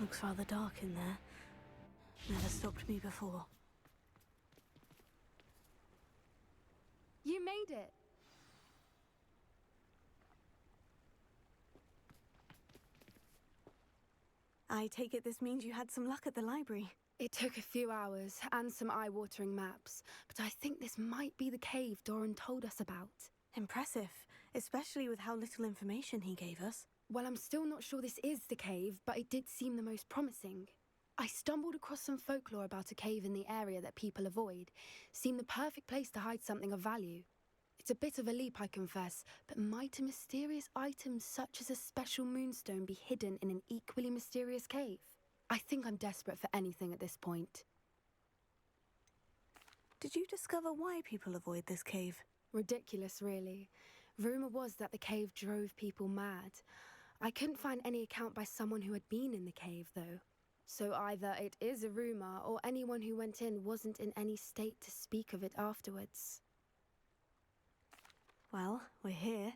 Looks rather dark in there. Never stopped me before. You made it! I take it this means you had some luck at the library. It took a few hours and some eye-watering maps, but I think this might be the cave Doran told us about. Impressive, especially with how little information he gave us. Well, I'm still not sure this is the cave, but it did seem the most promising. I stumbled across some folklore about a cave in the area that people avoid. Seemed the perfect place to hide something of value. It's a bit of a leap, I confess, but might a mysterious item such as a special moonstone be hidden in an equally mysterious cave? I think I'm desperate for anything at this point. Did you discover why people avoid this cave? Ridiculous, really. Rumour was that the cave drove people mad. I couldn't find any account by someone who had been in the cave, though. So either it is a rumour, or anyone who went in wasn't in any state to speak of it afterwards. Well, we're here.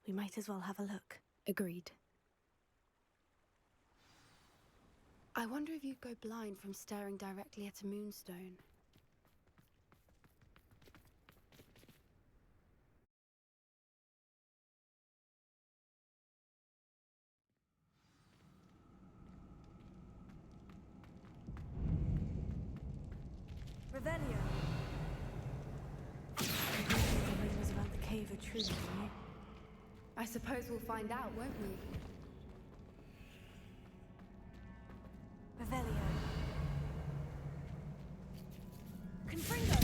We might as well have a look. Agreed. I wonder if you'd go blind from staring directly at a moonstone. Revelio. The rumors about the cave are true, don't you? I suppose we'll find out, won't we? Revelio. Confringo!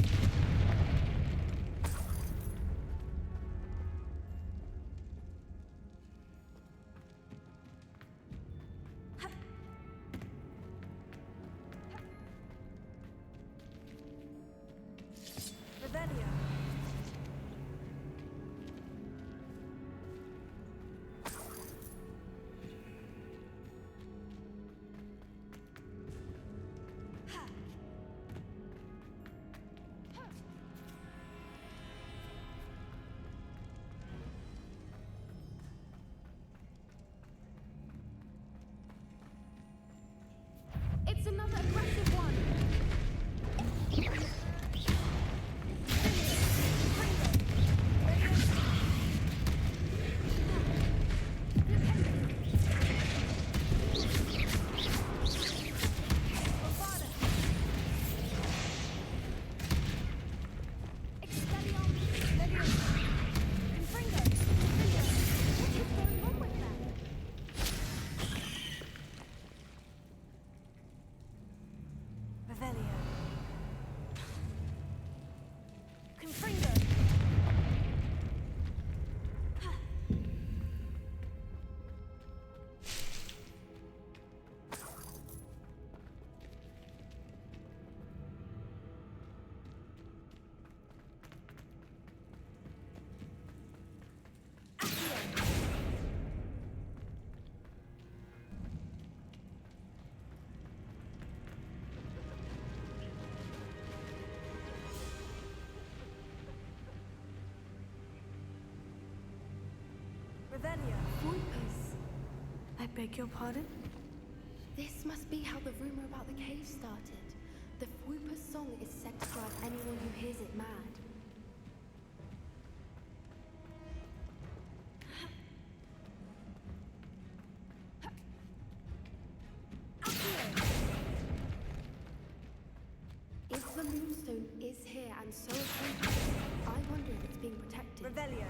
Revelio. It's another aggressive one! Revelio. Voipers. I beg your pardon? This must be how the rumour about the cave started. The Voiper's song is said to drive anyone who hears it mad. If the Moonstone is here and so is Voipers, I wonder if it's being protected. Revelio.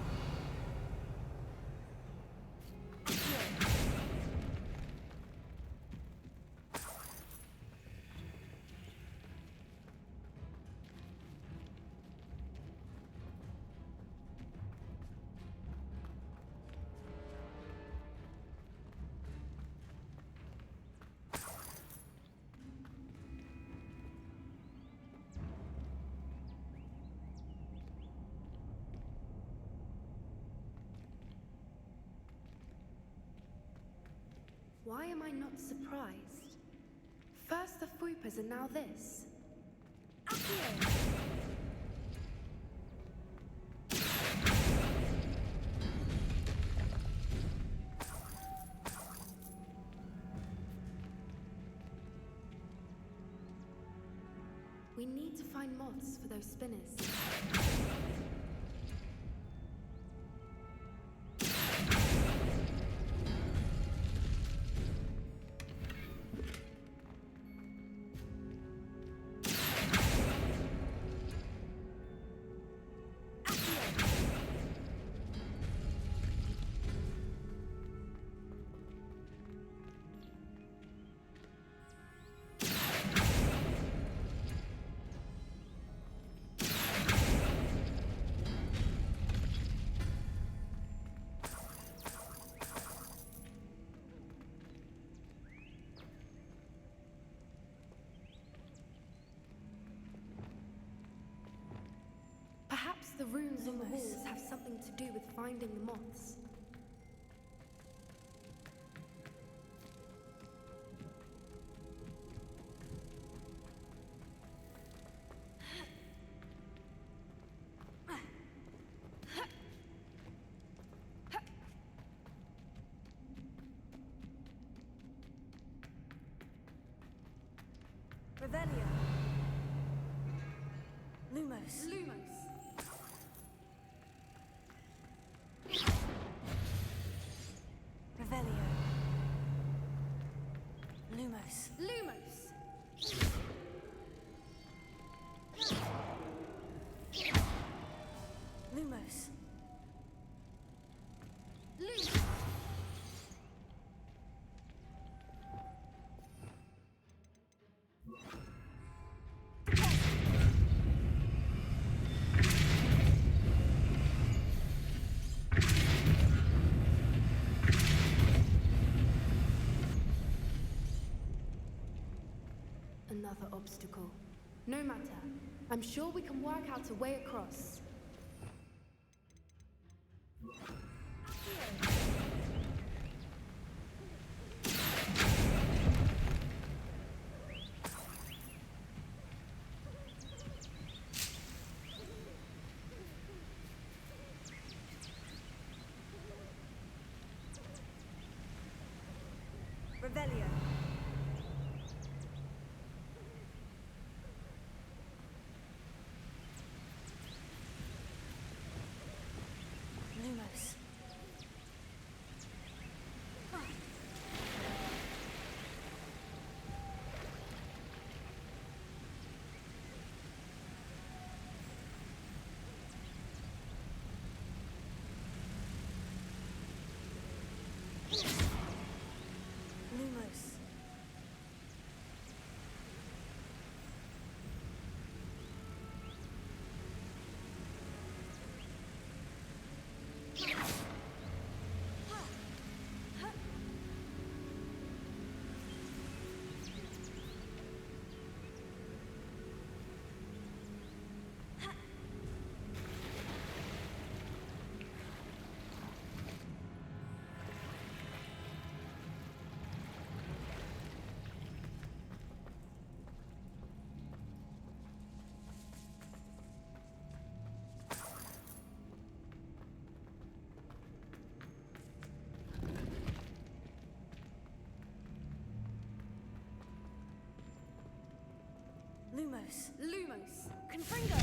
Why am I not surprised? First the Voipers and now this. Accio! We need to find moths for those spinners. Perhaps the runes on the walls have something to do with finding the moths. Revelio. Lumos. Lumos. Revelio. Lumos. Lumos. Lumos. Lumos. Another obstacle. No matter. I'm sure we can work out a way across. Revelio. Lumos. Lumos. Lumos. Lumos. Confringo.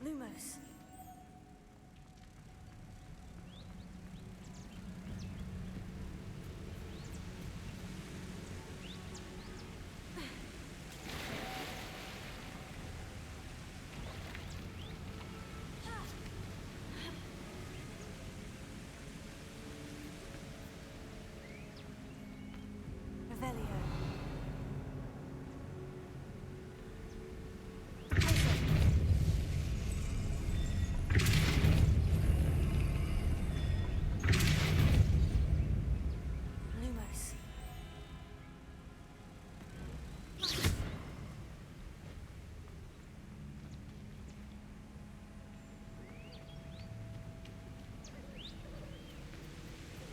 Lumos. Revelio. Lumos.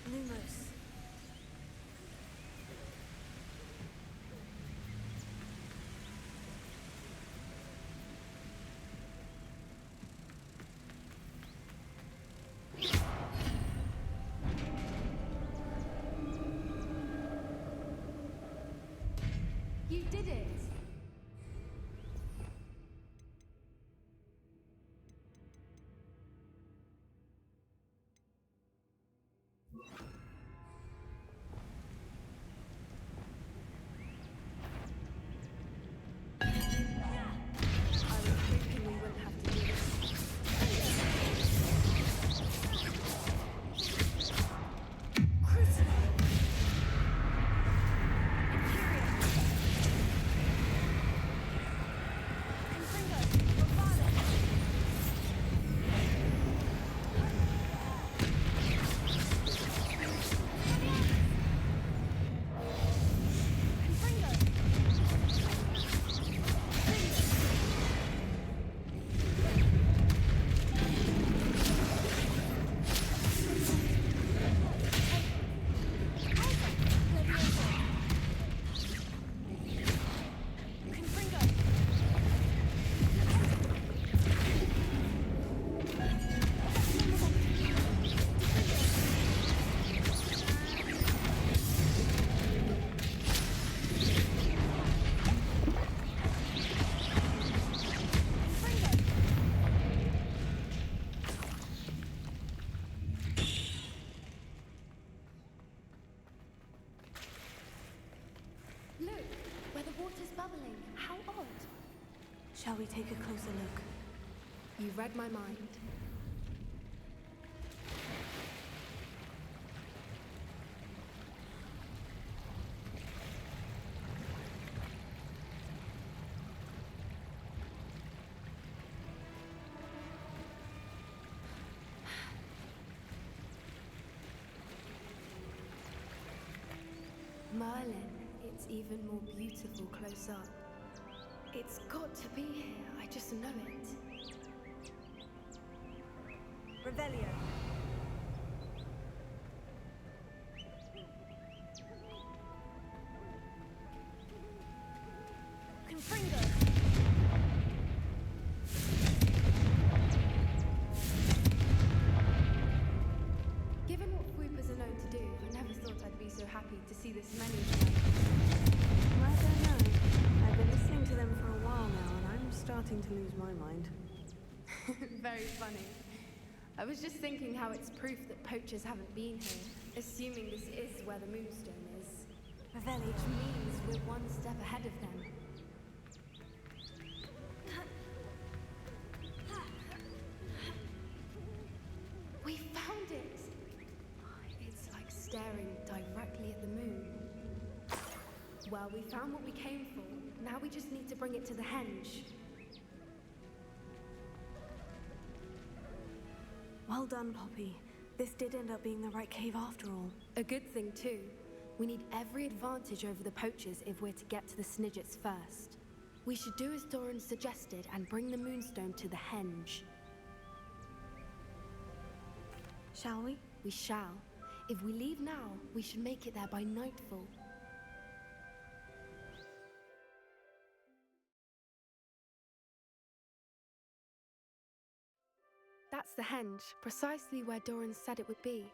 Lumos. You did it! I was hoping we wouldn't have to do this. Look, where the water's bubbling. How odd. Shall we take a closer look? You read my mind. Merlin, it's even more beautiful close up. It's got to be here, I just know it. Revelio. Confringo. Given what Whoopers are known to do, I never thought I'd be so happy to see this many times. I don't know. I've been listening to them for a while now, and I'm starting to lose my mind. Very funny. I was just thinking how it's proof that poachers haven't been here, assuming this is where the Moonstone is. Revelio. Which means we're one step ahead of them. We found it! It's like staring directly at the moon. Well, we found what we came for. Now we just need to bring it to the henge. Well done, Poppy. This did end up being the right cave after all. A good thing, too. We need every advantage over the poachers if we're to get to the Snidgets first. We should do as Doran suggested and bring the Moonstone to the henge. Shall we? We shall. If we leave now, we should make it there by nightfall. That's the henge, precisely where Doran said it would be.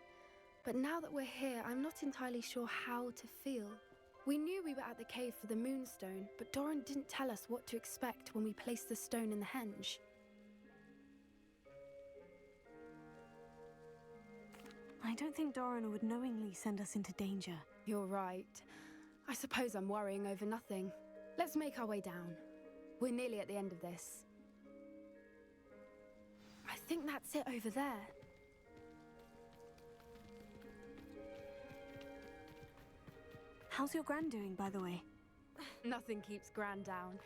But now that we're here, I'm not entirely sure how to feel. We knew we were at the cave for the Moonstone, but Doran didn't tell us what to expect when we placed the stone in the henge. I don't think Doran would knowingly send us into danger. You're right. I suppose I'm worrying over nothing. Let's make our way down. We're nearly at the end of this. I think that's it over there. How's your gran doing, by the way? Nothing keeps Gran down.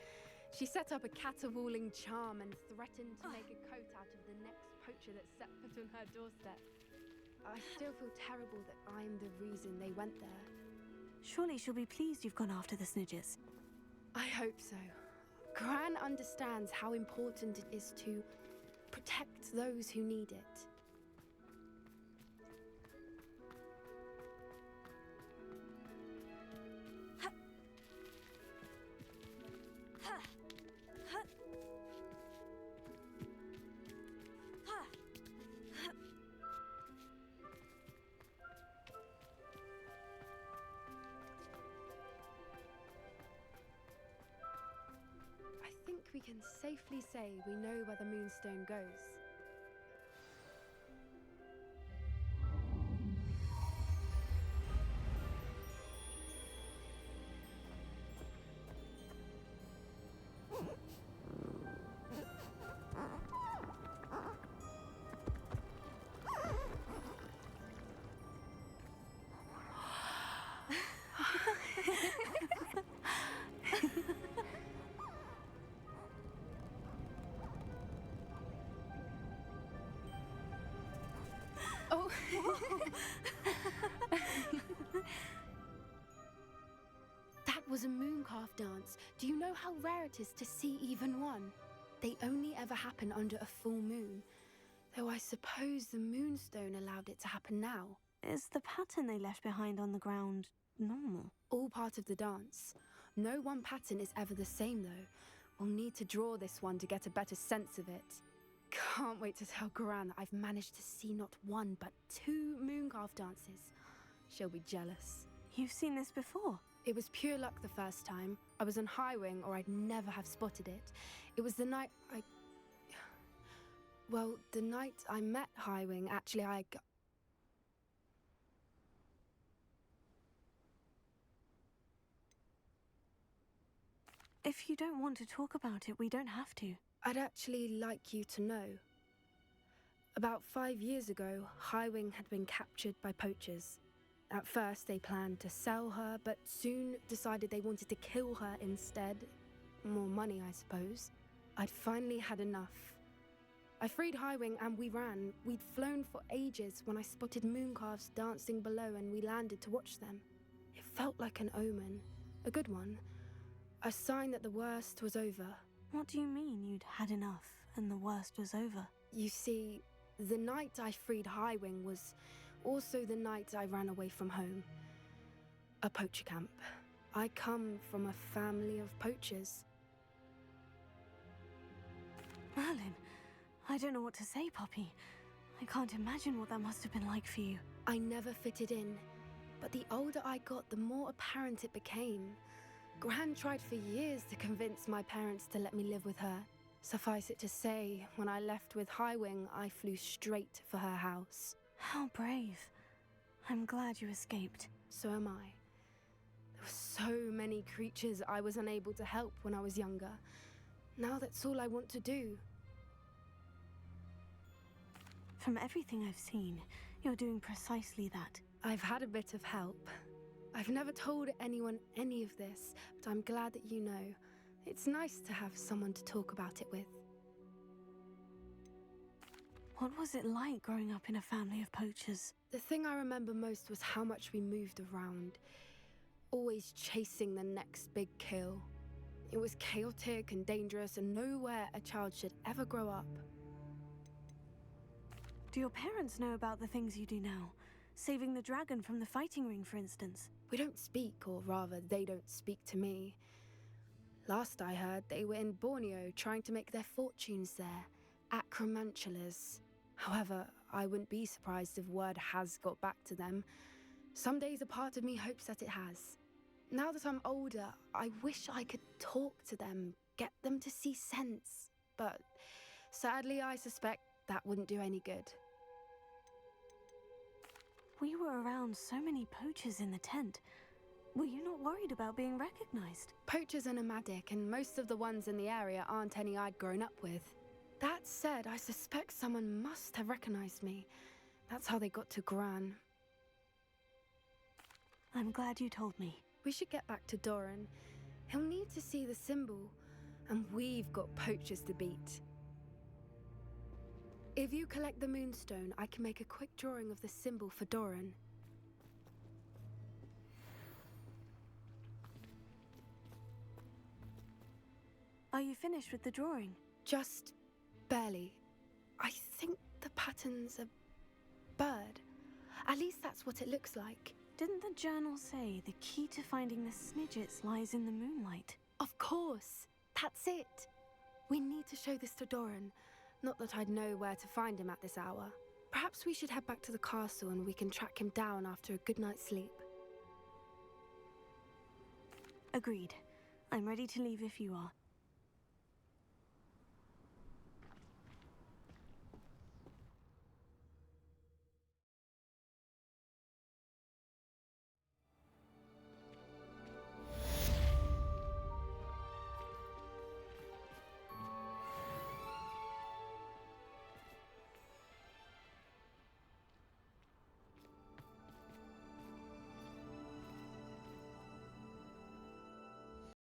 She set up a caterwauling charm and threatened to make a coat out of the next poacher that set foot on her doorstep. I still feel terrible that I'm the reason they went there. Surely she'll be pleased you've gone after the Snidgers. I hope so. Gran understands how important it is to protect those who need it. I think we can safely say we know where the Moonstone goes. Oh! That was a mooncalf dance. Do you know how rare it is to see even one? They only ever happen under a full moon. Though I suppose the Moonstone allowed it to happen now. Is the pattern they left behind on the ground normal? All part of the dance. No one pattern is ever the same, though. We'll need to draw this one to get a better sense of it. Can't wait to tell Gran that I've managed to see not one, but 2 mooncalf dances. She'll be jealous. You've seen this before? It was pure luck the first time. I was on Highwing, or I'd never have spotted it. It was the night Well, the night I met Highwing, actually, If you don't want to talk about it, we don't have to. I'd actually like you to know. About 5 years ago, Highwing had been captured by poachers. At first, they planned to sell her, but soon decided they wanted to kill her instead. More money, I suppose. I'd finally had enough. I freed Highwing and we ran. We'd flown for ages when I spotted mooncalves dancing below and we landed to watch them. It felt like an omen. A good one. A sign that the worst was over. What do you mean you'd had enough and the worst was over? You see, the night I freed Highwing was also the night I ran away from home. A poacher camp. I come from a family of poachers. Merlin, I don't know what to say, Poppy. I can't imagine what that must have been like for you. I never fitted in, but the older I got, the more apparent it became. Gran tried for years to convince my parents to let me live with her. Suffice it to say, when I left with Highwing, I flew straight for her house. How brave. I'm glad you escaped. So am I. There were so many creatures I was unable to help when I was younger. Now that's all I want to do. From everything I've seen, you're doing precisely that. I've had a bit of help. I've never told anyone any of this, but I'm glad that you know. It's nice to have someone to talk about it with. What was it like growing up in a family of poachers? The thing I remember most was how much we moved around, always chasing the next big kill. It was chaotic and dangerous, and nowhere a child should ever grow up. Do your parents know about the things you do now? Saving the dragon from the fighting ring, for instance? We don't speak, or rather, they don't speak to me. Last I heard, they were in Borneo trying to make their fortunes there, acromantulas. However, I wouldn't be surprised if word has got back to them. Some days a part of me hopes that it has. Now that I'm older, I wish I could talk to them, get them to see sense. But sadly, I suspect that wouldn't do any good. We were around so many poachers in the tent. Were you not worried about being recognized? Poachers are nomadic, and most of the ones in the area aren't any I'd grown up with. That said, I suspect someone must have recognized me. That's how they got to Gran. I'm glad you told me. We should get back to Doran. He'll need to see the symbol, and we've got poachers to beat. If you collect the Moonstone, I can make a quick drawing of the symbol for Doran. Are you finished with the drawing? Just barely. I think the pattern's a bird. At least that's what it looks like. Didn't the journal say the key to finding the Snidgets lies in the moonlight? Of course. That's it. We need to show this to Doran. Not that I'd know where to find him at this hour. Perhaps we should head back to the castle and we can track him down after a good night's sleep. Agreed. I'm ready to leave if you are.